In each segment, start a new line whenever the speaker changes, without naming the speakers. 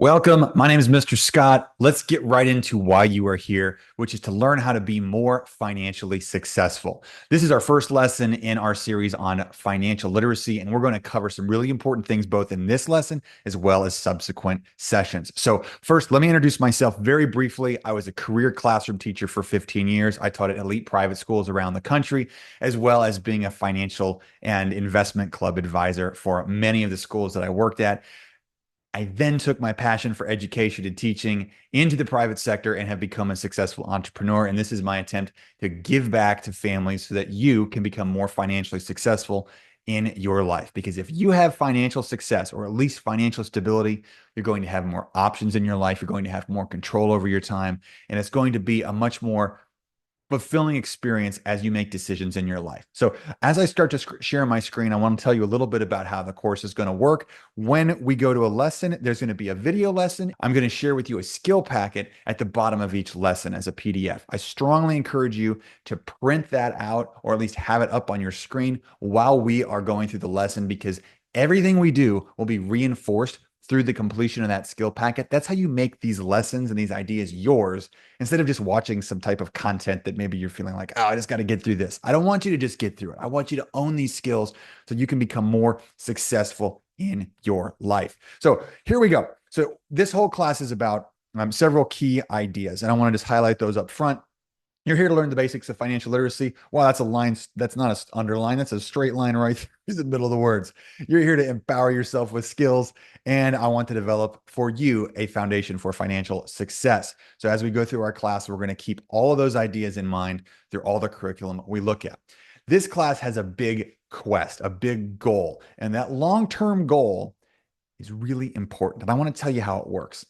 Welcome. My name is Mr. Scott. Let's get right into why you are here, which is to learn how to be more financially successful. This is our first lesson in our series on financial literacy, and we're going to cover some really important things both in this lesson as well as subsequent sessions. So, first, let me introduce myself very briefly. I was a career classroom teacher for 15 years. I taught at elite private schools around the country, as well as being a financial and investment club advisor for many of the schools that I worked at. I then took my passion for education and teaching into the private sector and have become a successful entrepreneur. And this is my attempt to give back to families so that you can become more financially successful in your life. Because if you have financial success or at least financial stability, you're going to have more options in your life. You're going to have more control over your time. And it's going to be a much more fulfilling experience as you make decisions in your life. So, as I start to share my screen, I want to tell you a little bit about how the course is going to work. When we go to a lesson, there's going to be a video lesson. I'm going to share with you a skill packet at the bottom of each lesson as a PDF. I strongly encourage you to print that out or at least have it up on your screen while we are going through the lesson, because everything we do will be reinforced through the completion of that skill packet. That's how you make these lessons and these ideas yours instead of just watching some type of content that maybe you're feeling like, oh, I just got to get through this. I don't want you to just get through it. I want you to own these skills so you can become more successful in your life. So here we go. So this whole class is about several key ideas, and I want to just highlight those up front. You're here to learn the basics of financial literacy. Wow, that's a line. That's not an underline. That's a straight line right through the middle of the words. You're here to empower yourself with skills, and I want to develop for you a foundation for financial success. So as we go through our class, we're going to keep all of those ideas in mind through all the curriculum we look at. This class has a big quest, a big goal, and that long-term goal is really important. And I want to tell you how it works.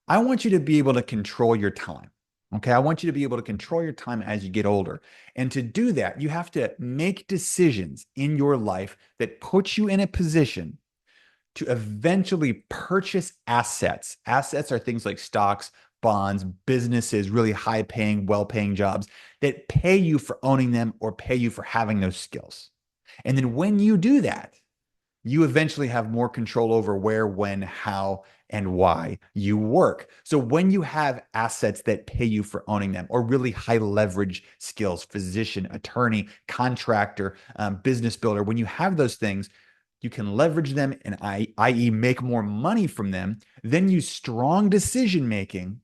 I want you to be able to control your time. Okay. I want you to be able to control your time as you get older. And to do that, you have to make decisions in your life that put you in a position to eventually purchase assets. Assets are things like stocks, bonds, businesses, really high paying, well paying jobs that pay you for owning them or pay you for having those skills. And then when you do that, you eventually have more control over where, when, how, and why you work. So when you have assets that pay you for owning them, or really high leverage skills, physician, attorney, contractor, business builder, when you have those things, you can leverage them and i.e. make more money from them, then use strong decision making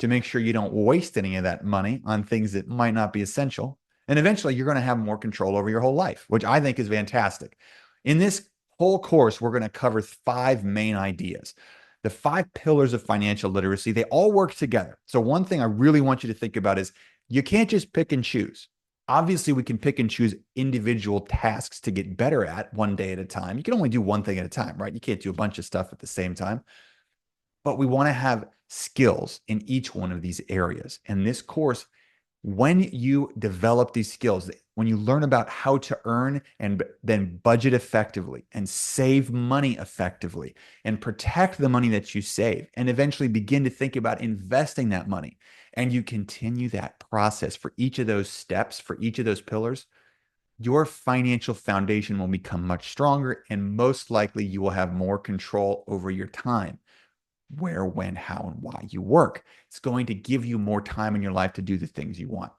to make sure you don't waste any of that money on things that might not be essential. And eventually you're going to have more control over your whole life, which I think is fantastic. In this whole course, we're going to cover 5 main ideas. The 5 pillars of financial literacy, they all work together. So one thing I really want you to think about is you can't just pick and choose. Obviously, we can pick and choose individual tasks to get better at one day at a time. You can only do one thing at a time, right? You can't do a bunch of stuff at the same time. But we want to have skills in each one of these areas. And this course, when you develop these skills, when you learn about how to earn and then budget effectively and save money effectively and protect the money that you save and eventually begin to think about investing that money, and you continue that process for each of those steps, for each of those pillars, your financial foundation will become much stronger, and most likely you will have more control over your time, where, when, how, and why you work. It's going to give you more time in your life to do the things you want.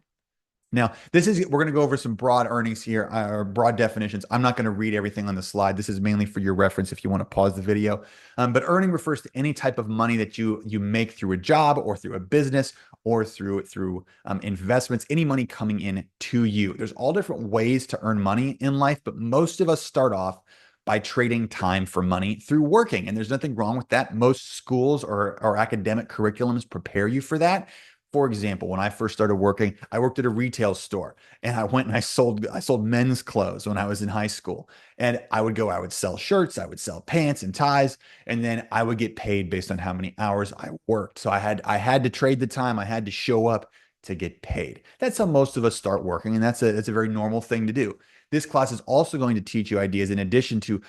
Now, we're going to go over some broad earnings here, or broad definitions. I'm not going to read everything on the slide. This is mainly for your reference if you want to pause the video. But earning refers to any type of money that you make through a job or through a business or through investments, any money coming in to you. There's all different ways to earn money in life, but most of us start off by trading time for money through working. And there's nothing wrong with that. Most schools or academic curriculums prepare you for that. For example, when I first started working, I worked at a retail store, and I went and I sold men's clothes when I was in high school. And I would sell shirts, I would sell pants and ties, and then I would get paid based on how many hours I worked. So I had to trade the time, I had to show up to get paid. That's how most of us start working, and that's a very normal thing to do. This class is also going to teach you ideas in addition to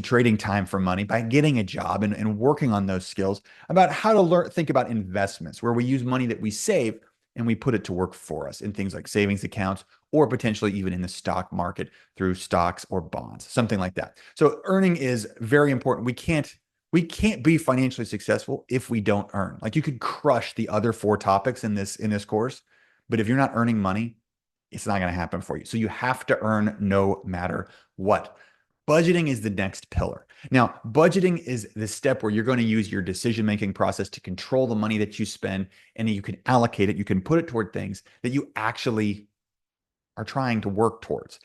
trading time for money by getting a job and working on those skills about how to think about investments, where we use money that we save and we put it to work for us in things like savings accounts or potentially even in the stock market through stocks or bonds, something like that. So earning is very important. We can't be financially successful if we don't earn. Like you could crush the other four topics in this course, but if you're not earning money, it's not going to happen for you. So you have to earn no matter what. Budgeting is the next pillar. Now, budgeting is the step where you're going to use your decision-making process to control the money that you spend, and you can allocate it, you can put it toward things that you actually are trying to work towards.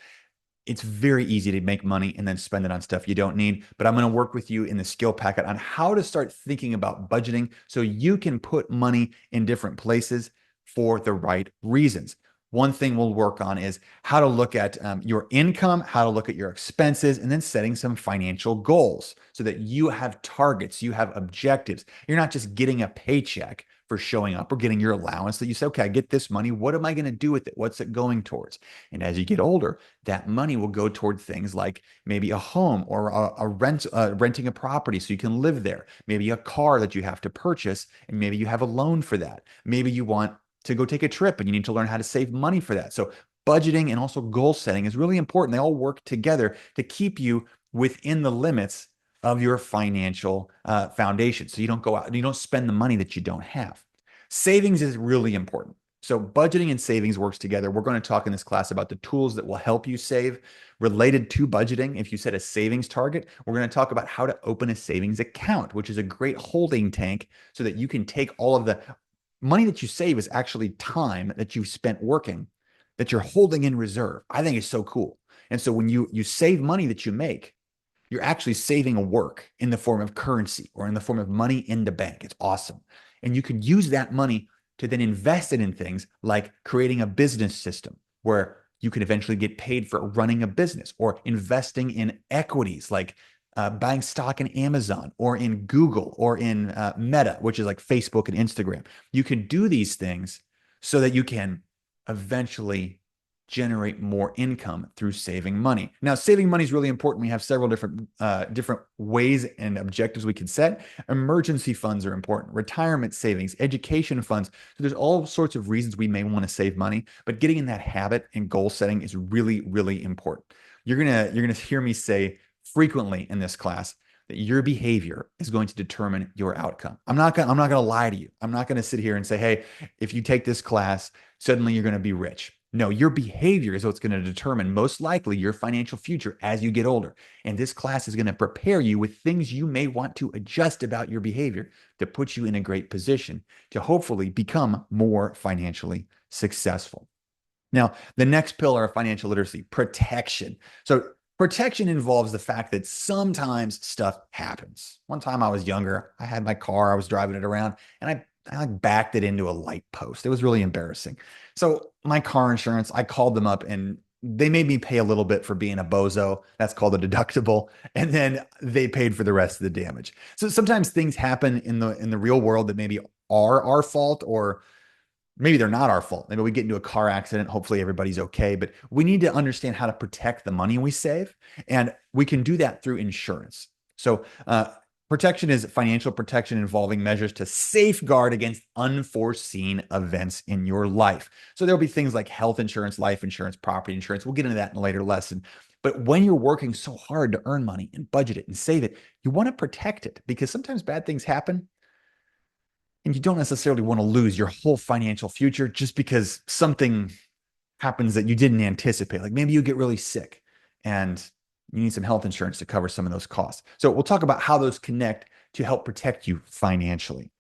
It's very easy to make money and then spend it on stuff you don't need. But I'm going to work with you in the skill packet on how to start thinking about budgeting so you can put money in different places for the right reasons. One thing we'll work on is how to look at your income, how to look at your expenses, and then setting some financial goals so that you have targets, you have objectives. You're not just getting a paycheck for showing up or getting your allowance, that you say, okay, I get this money. What am I going to do with it? What's it going towards? And as you get older, that money will go toward things like maybe a home or renting a property so you can live there, maybe a car that you have to purchase, and maybe you have a loan for that. Maybe you want to go take a trip and you need to learn how to save money for that. So budgeting and also goal setting is really important. They all work together to keep you within the limits of your financial foundation. So you don't go out and you don't spend the money that you don't have. Savings is really important. So budgeting and savings works together. We're going to talk in this class about the tools that will help you save related to budgeting. If you set a savings target, we're going to talk about how to open a savings account, which is a great holding tank so that you can take all of the money that you save is actually time that you've spent working that you're holding in reserve. I think it's so cool. And so when you save money that you make, you're actually saving a work in the form of currency or in the form of money in the bank. It's awesome. And you could use that money to then invest it in things like creating a business system where you can eventually get paid for running a business, or investing in equities like buying stock in Amazon or in Google or in Meta, which is like Facebook and Instagram. You can do these things so that you can eventually generate more income through saving money. Now, saving money is really important. We have several different ways and objectives we can set. Emergency funds are important, retirement savings, education funds. So there's all sorts of reasons we may want to save money, but getting in that habit and goal setting is really, really important. You're gonna hear me say frequently in this class that your behavior is going to determine your outcome. I'm not gonna lie to you. I'm not gonna sit here and say, hey, if you take this class, suddenly you're gonna be rich. No, your behavior is what's going to determine most likely your financial future as you get older. And this class is going to prepare you with things you may want to adjust about your behavior to put you in a great position to hopefully become more financially successful. Now, the next pillar of financial literacy, protection. So protection involves the fact that sometimes stuff happens. One time I was younger, I had my car, I was driving it around, and I like backed it into a light post. It was really embarrassing. So my car insurance, I called them up and they made me pay a little bit for being a bozo. That's called a deductible. And then they paid for the rest of the damage. So sometimes things happen in the real world that maybe are our fault, or maybe they're not our fault. Maybe we get into a car accident. Hopefully everybody's okay. But we need to understand how to protect the money we save. And we can do that through insurance. So protection is financial protection involving measures to safeguard against unforeseen events in your life. So there'll be things like health insurance, life insurance, property insurance. We'll get into that in a later lesson. But when you're working so hard to earn money and budget it and save it, you want to protect it, because sometimes bad things happen and you don't necessarily want to lose your whole financial future just because something happens that you didn't anticipate. Like maybe you get really sick and you need some health insurance to cover some of those costs. So we'll talk about how those connect to help protect you financially.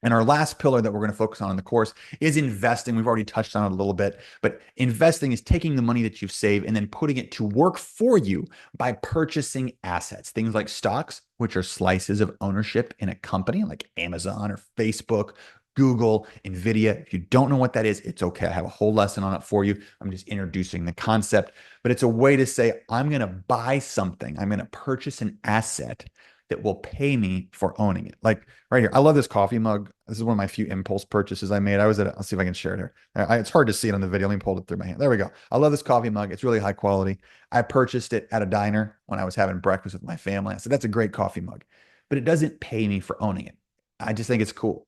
And our last pillar that we're going to focus on in the course is investing. We've already touched on it a little bit, but investing is taking the money that you've saved and then putting it to work for you by purchasing assets, things like stocks, which are slices of ownership in a company like Amazon or Facebook, Google, Nvidia. If you don't know what that is, it's okay. I have a whole lesson on it for you. I'm just introducing the concept, but it's a way to say, I'm going to buy something. I'm going to purchase an asset that will pay me for owning it. Like right here, I love this coffee mug. This is one of my few impulse purchases I made. I'll see if I can share it here. It's hard to see it on the video. Let me pull it through my hand. There we go. I love this coffee mug. It's really high quality. I purchased it at a diner when I was having breakfast with my family. I said, that's a great coffee mug, but it doesn't pay me for owning it. I just think it's cool.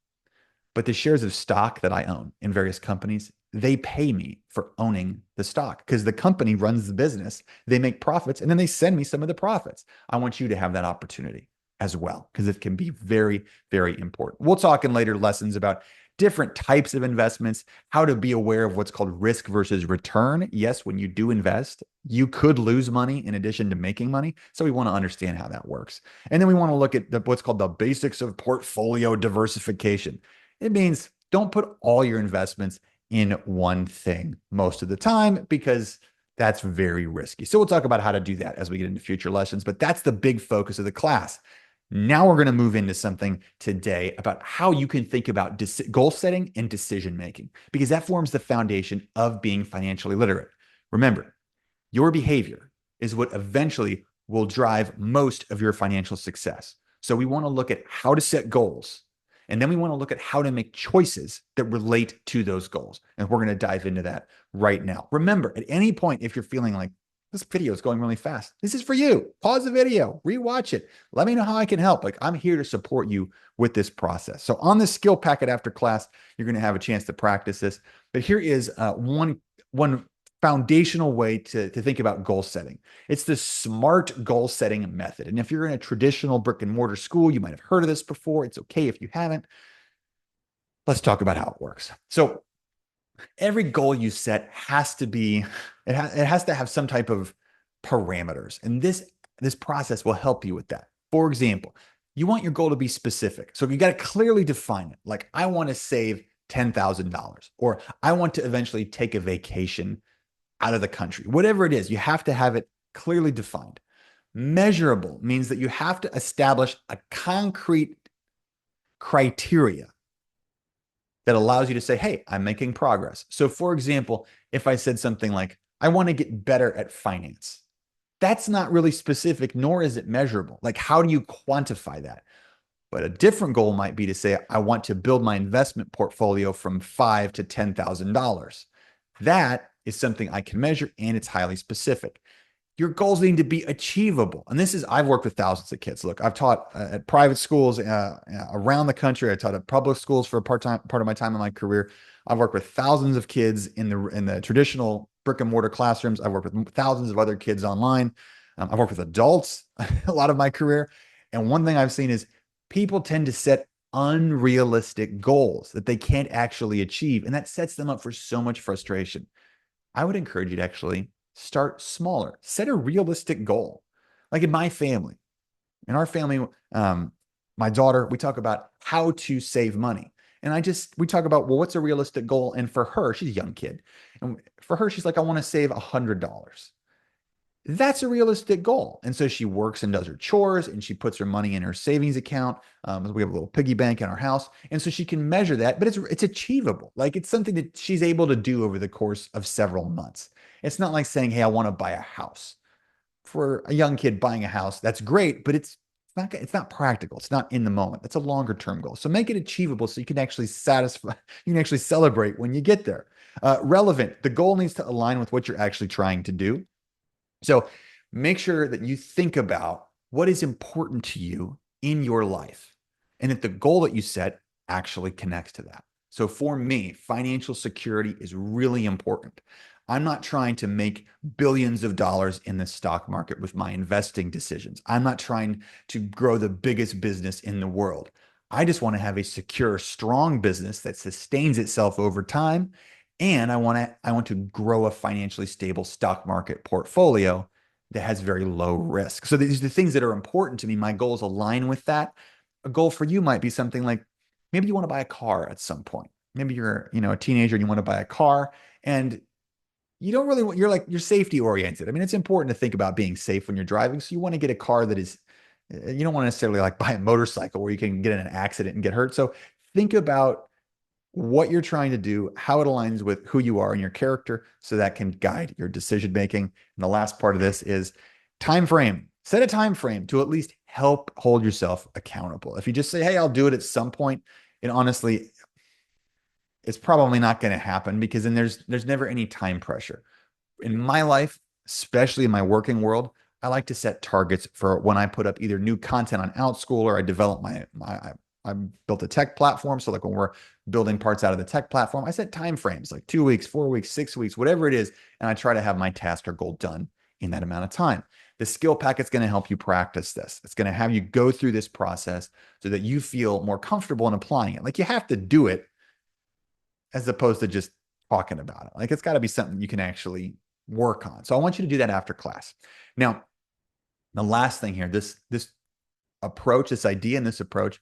But the shares of stock that I own in various companies, they pay me for owning the stock because the company runs the business. They make profits and then they send me some of the profits. I want you to have that opportunity as well, because it can be very, very important. We'll talk in later lessons about different types of investments, how to be aware of what's called risk versus return. Yes, when you do invest, you could lose money in addition to making money. So we want to understand how that works. And then we want to look at what's called the basics of portfolio diversification. It means don't put all your investments in one thing most of the time, because that's very risky. So we'll talk about how to do that as we get into future lessons, but that's the big focus of the class. Now we're going to move into something today about how you can think about goal setting and decision making, because that forms the foundation of being financially literate. Remember, your behavior is what eventually will drive most of your financial success. So we want to look at how to set goals, and then we want to look at how to make choices that relate to those goals. And we're going to dive into that right now. Remember, at any point, if you're feeling like this video is going really fast, this is for you. Pause the video, rewatch it. Let me know how I can help. Like, I'm here to support you with this process. So on the skill packet after class, you're going to have a chance to practice this. But here is one foundational way to think about goal setting. It's the SMART goal setting method. And if you're in a traditional brick and mortar school, you might have heard of this before. It's okay if you haven't. Let's talk about how it works. So every goal you set has to be, it has to have some type of parameters. And this process will help you with that. For example, you want your goal to be specific. So you got to clearly define it. Like, I want to save $10,000, or I want to eventually take a vacation out of the country. Whatever it is, you have to have it clearly defined. Measurable means that you have to establish a concrete criteria that allows you to say, hey, I'm making progress. So for example, if I said something like, I want to get better at finance, that's not really specific, nor is it measurable. Like, how do you quantify that? But a different goal might be to say, I want to build my investment portfolio from $5,000 to $10,000. That is something I can measure, and it's highly specific. Your goals need to be achievable. And this is, I've worked with thousands of kids. Look, I've taught at private schools around the country. I taught at public schools for a part of my time in my career. I've worked with thousands of kids in the traditional brick and mortar classrooms. I've worked with thousands of other kids online. I've worked with adults a lot of my career. And one thing I've seen is people tend to set unrealistic goals that they can't actually achieve. And that sets them up for so much frustration. I would encourage you to actually start smaller. Set a realistic goal. Like in our family, my daughter, we talk about how to save money. And we talk about, well, what's a realistic goal? And for her, she's a young kid. And for her, she's like, I want to save $100. That's a realistic goal. And so she works and does her chores, and she puts her money in her savings account. We have a little piggy bank in our house. And so she can measure that, but it's achievable. Like, it's something that she's able to do over the course of several months. It's not like saying, hey, I want to buy a house. For a young kid, buying a house, that's great, but it's not practical. It's not in the moment. That's a longer term goal. So make it achievable so you can actually celebrate when you get there. Relevant. The goal needs to align with what you're actually trying to do. So make sure that you think about what is important to you in your life, and that the goal that you set actually connects to that. So for me, financial security is really important. I'm not trying to make billions of dollars in the stock market with my investing decisions. I'm not trying to grow the biggest business in the world. I just want to have a secure, strong business that sustains itself over time. And I want to grow a financially stable stock market portfolio that has very low risk. So these are the things that are important to me. My goals align with that. A goal for you might be something like, maybe you want to buy a car at some point. Maybe you're, a teenager and you want to buy a car, and you don't really want, you're safety oriented. I mean, it's important to think about being safe when you're driving. So you want to get a car that is, you don't want to necessarily like buy a motorcycle where you can get in an accident and get hurt. So think about what you're trying to do, how it aligns with who you are and your character, so that can guide your decision making. And the last part of this is time frame. Set a time frame to at least help hold yourself accountable. If you just say, hey, I'll do it at some point, and honestly, it's probably not going to happen, because then there's never any time pressure. In my life, especially in my working world, I like to set targets for when I put up either new content on OutSchool, or I develop I built a tech platform. So like when we're building parts out of the tech platform, I set time frames like 2 weeks, 4 weeks, 6 weeks, whatever it is. And I try to have my task or goal done in that amount of time. The skill packet's going to help you practice this. It's going to have you go through this process so that you feel more comfortable in applying it. Like you have to do it as opposed to just talking about it. Like it's got to be something you can actually work on. So I want you to do that after class. Now, the last thing here, this approach, this idea and this approach,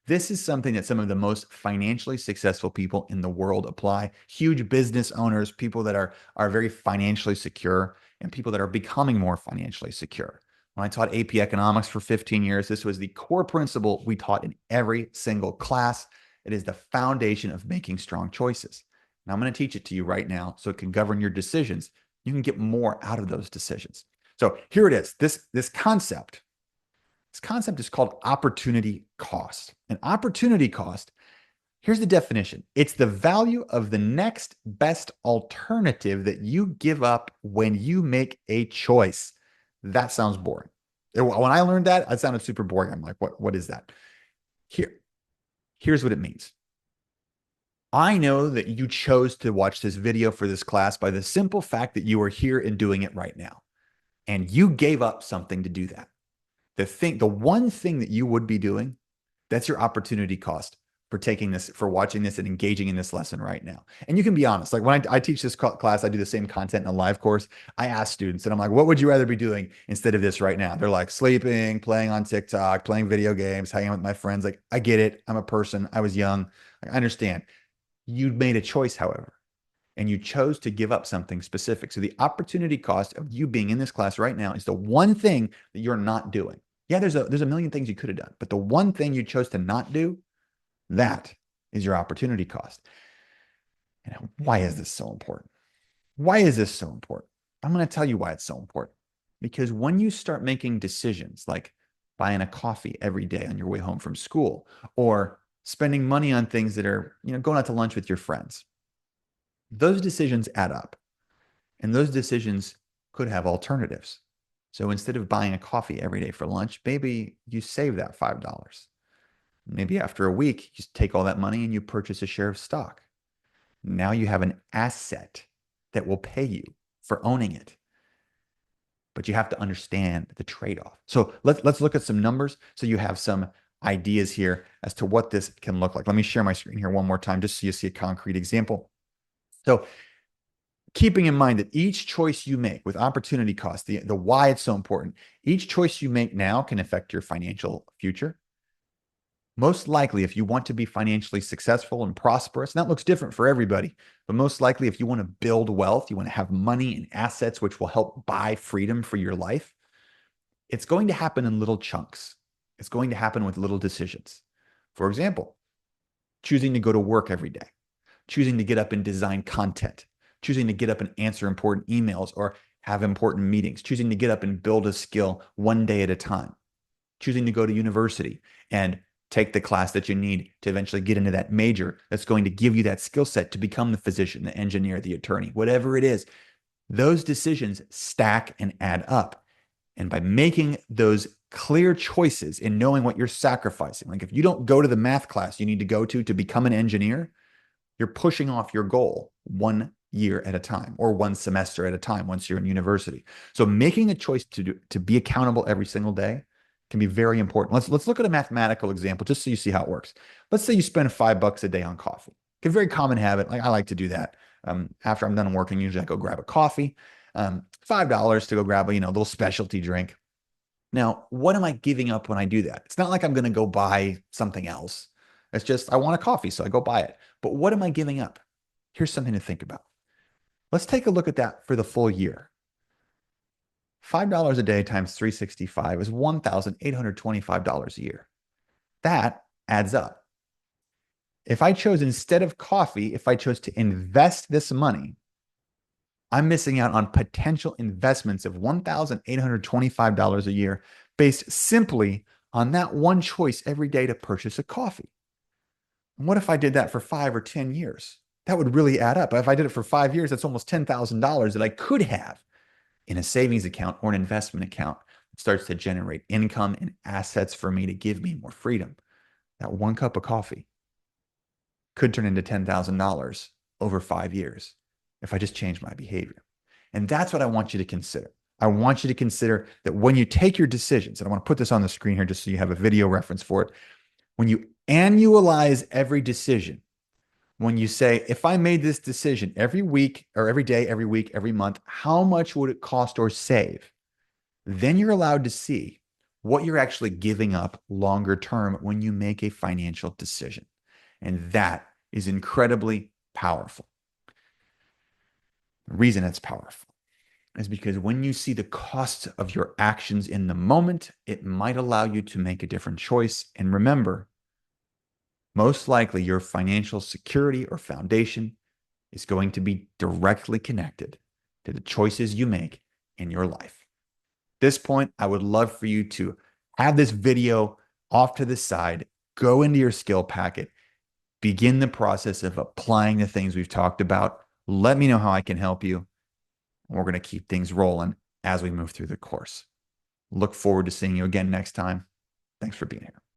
this is something that some of the most financially successful people in the world apply. Huge business owners, people that are very financially secure, and people that are becoming more financially secure. When I taught AP economics for 15 years, this was the core principle we taught in every single class. It is the foundation of making strong choices. And I'm going to teach it to you right now so it can govern your decisions. You can get more out of those decisions. So here it is. This concept is called opportunity cost. And opportunity cost, here's the definition. It's the value of the next best alternative that you give up when you make a choice. That sounds boring. When I learned that, it sounded super boring. I'm like, what is that? Here's what it means. I know that you chose to watch this video for this class by the simple fact that you are here and doing it right now. And you gave up something to do that. The one thing that you would be doing, that's your opportunity cost for taking this, for watching this and engaging in this lesson right now. And you can be honest. Like when I teach this class, I do the same content in a live course. I ask students and I'm like, what would you rather be doing instead of this right now? They're like sleeping, playing on TikTok, playing video games, hanging out with my friends. Like, I get it. I'm a person. I was young. I understand. You made a choice, however, and you chose to give up something specific. So the opportunity cost of you being in this class right now is the one thing that you're not doing. Yeah, there's a million things you could have done, but the one thing you chose to not do, that is your opportunity cost. And why is this so important? Why is this so important? I'm going to tell you why it's so important. Because when you start making decisions like buying a coffee every day on your way home from school, or spending money on things that are, going out to lunch with your friends, those decisions add up. And those decisions could have alternatives. So instead of buying a coffee every day for lunch, maybe you save that $5. Maybe after a week, you take all that money and you purchase a share of stock. Now you have an asset that will pay you for owning it. But you have to understand the trade-off. So let's look at some numbers so you have some ideas here as to what this can look like. Let me share my screen here one more time just so you see a concrete example. So keeping in mind that each choice you make with opportunity cost, the why it's so important, each choice you make now can affect your financial future. Most likely, if you want to be financially successful and prosperous, and that looks different for everybody, but most likely if you want to build wealth, you want to have money and assets which will help buy freedom for your life, it's going to happen in little chunks. It's going to happen with little decisions. For example, choosing to go to work every day, choosing to get up and design content, choosing to get up and answer important emails or have important meetings, choosing to get up and build a skill one day at a time, choosing to go to university and take the class that you need to eventually get into that major that's going to give you that skill set to become the physician, the engineer, the attorney, whatever it is. Those decisions stack and add up. And by making those clear choices and knowing what you're sacrificing, like if you don't go to the math class you need to go to become an engineer, you're pushing off your goal 1 year at a time or 1 semester at a time once you're in university. So making a choice to be accountable every single day can be very important. Let's look at a mathematical example just so you see how it works. Let's say you spend $5 a day on coffee. It's a very common habit. Like I like to do that. After I'm done working, usually I go grab a coffee. $5 to go grab a little specialty drink. Now, what am I giving up when I do that? It's not like I'm going to go buy something else. It's just I want a coffee, so I go buy it. But what am I giving up? Here's something to think about. Let's take a look at that for the full year. $5 a day times 365 is $1,825 a year. That adds up. If I chose instead of coffee, if I chose to invest this money, I'm missing out on potential investments of $1,825 a year based simply on that one choice every day to purchase a coffee. And what if I did that for 5 or 10 years? That would really add up. If I did it for 5 years, that's almost $10,000 that I could have in a savings account or an investment account. It starts to generate income and assets for me to give me more freedom. That 1 cup of coffee could turn into $10,000 over 5 years if I just change my behavior. And that's what I want you to consider. I want you to consider that when you take your decisions, and I want to put this on the screen here just so you have a video reference for it. When you annualize every decision, when you say, if I made this decision every week or every day, every week, every month, how much would it cost or save? Then you're allowed to see what you're actually giving up longer term when you make a financial decision. And that is incredibly powerful. The reason it's powerful is because when you see the cost of your actions in the moment, it might allow you to make a different choice. And remember, most likely your financial security or foundation is going to be directly connected to the choices you make in your life. At this point, I would love for you to have this video off to the side, go into your skill packet, begin the process of applying the things we've talked about. Let me know how I can help you. We're going to keep things rolling as we move through the course. Look forward to seeing you again next time. Thanks for being here.